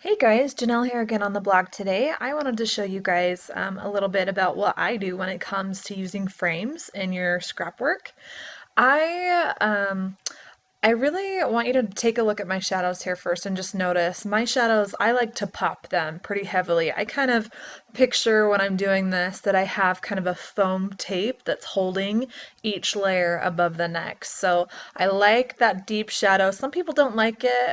Hey guys, Janelle here again on the blog today. I wanted to show you guys a little bit about what I do when it comes to using frames in your scrap work. I I really want you to take a look at my shadows here first and just notice my shadows, I like to pop them pretty heavily. I kind of picture when I'm doing this that I have kind of a foam tape that's holding each layer above the next. So I like that deep shadow. Some people don't like it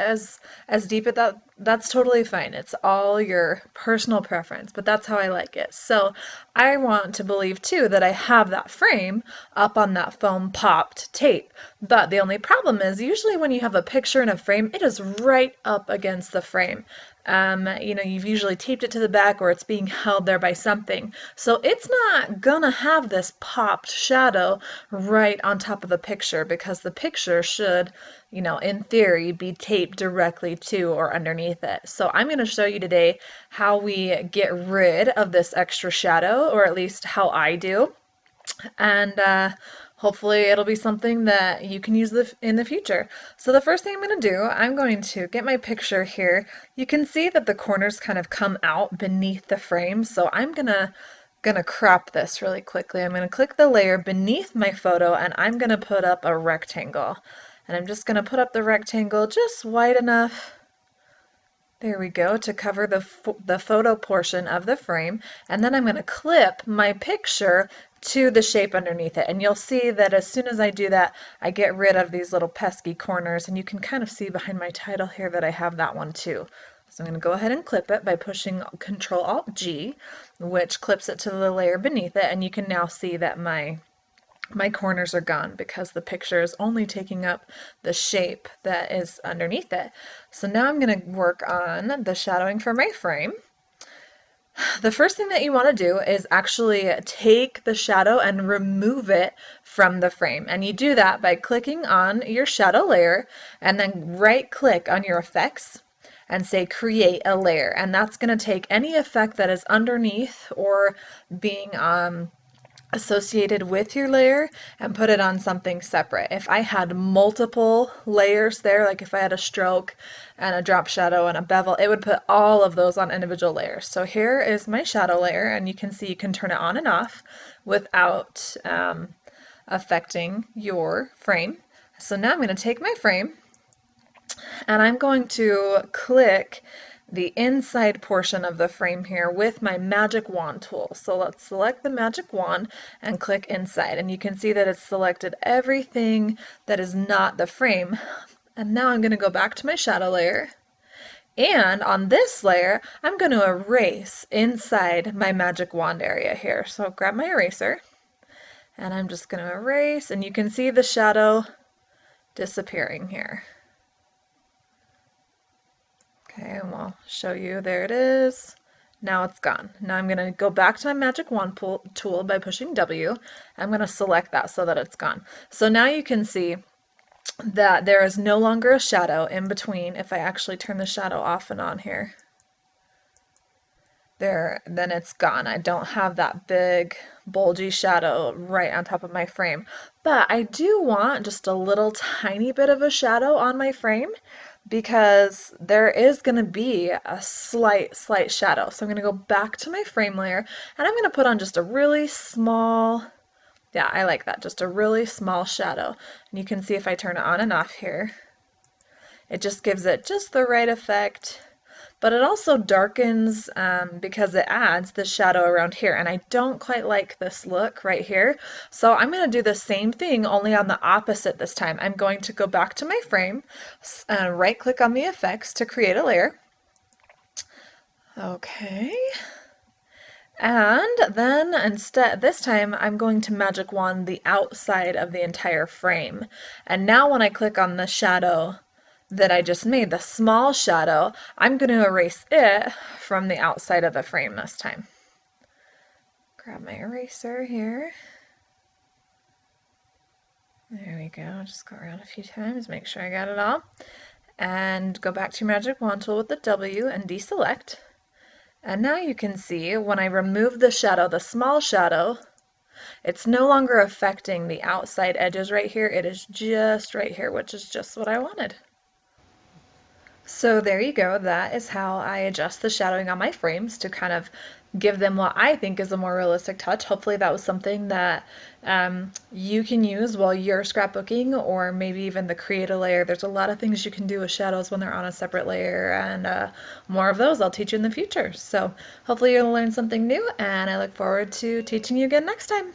as deep at that. That's totally fine. It's all your personal preference, but that's how I like it. So I want to believe too that I have that frame up on that foam popped tape. But the only problem is usually when you have a picture in a frame, it is right up against the frame. You've usually taped it to the back or it's being held there by something. So it's not gonna have this popped shadow right on top of the picture because the picture should, in theory, be taped directly to or underneath it. So I'm gonna show you today how we get rid of this extra shadow, or at least how I do. And hopefully it'll be something that you can use in the future. So the first thing I'm going to do, I'm going to get my picture here. You can see that the corners kind of come out beneath the frame, so I'm gonna crop this really quickly. I'm gonna click the layer beneath my photo and I'm gonna put up a rectangle. And I'm just gonna put up the rectangle just wide enough, there we go, to cover the photo portion of the frame. And then I'm going to clip my picture to the shape underneath it. And you'll see that as soon as I do that, I get rid of these little pesky corners. And you can kind of see behind my title here that I have that one too. So I'm going to go ahead and clip it by pushing Control-Alt-G, which clips it to the layer beneath it. And you can now see that my corners are gone because the picture is only taking up the shape that is underneath it. So now I'm going to work on the shadowing for my frame. The first thing that you want to do is actually take the shadow and remove it from the frame. And you do that by clicking on your shadow layer and then right click on your effects and say create a layer. And that's going to take any effect that is underneath or being associated with your layer and put it on something separate. If I had multiple layers there, like if I had a stroke and a drop shadow and a bevel, it would put all of those on individual layers. So here is my shadow layer, and you can see you can turn it on and off without affecting your frame. So now I'm going to take my frame and I'm going to click the inside portion of the frame here with my magic wand tool. So let's select the magic wand and click inside, and you can see that it's selected everything that is not the frame. And now I'm going to go back to my shadow layer, and on this layer I'm going to erase inside my magic wand area here. So grab my eraser and I'm just going to erase, and you can see the shadow disappearing here. Okay, and we'll show you, there it is. Now it's gone. Now I'm going to go back to my magic wand tool by pushing W. I'm going to select that so that it's gone. So now you can see that there is no longer a shadow in between. If I actually turn the shadow off and on here, there, then it's gone. I don't have that big bulgy shadow right on top of my frame. But I do want just a little tiny bit of a shadow on my frame, because there is going to be a slight shadow. So I'm going to go back to my frame layer and I'm going to put on just a really small, yeah, I like that, just a really small shadow. And you can see if I turn it on and off here, it just gives it just the right effect. But it also darkens because it adds the shadow around here, and I don't quite like this look right here. So I'm going to do the same thing, only on the opposite this time. I'm going to go back to my frame and right click on the effects to create a layer. Okay. And then instead, this time I'm going to magic wand the outside of the entire frame. And now when I click on the shadow that I just made, the small shadow, I'm going to erase it from the outside of the frame this time. Grab my eraser here. There we go. Just go around a few times, make sure I got it all. And go back to your magic wand tool with the W and deselect. And now you can see when I remove the shadow, the small shadow, it's no longer affecting the outside edges right here. It is just right here, which is just what I wanted. So there you go. That is how I adjust the shadowing on my frames to kind of give them what I think is a more realistic touch. Hopefully that was something that you can use while you're scrapbooking, or maybe even the create a layer. There's a lot of things you can do with shadows when they're on a separate layer, and more of those I'll teach you in the future. So hopefully you'll learn something new, and I look forward to teaching you again next time.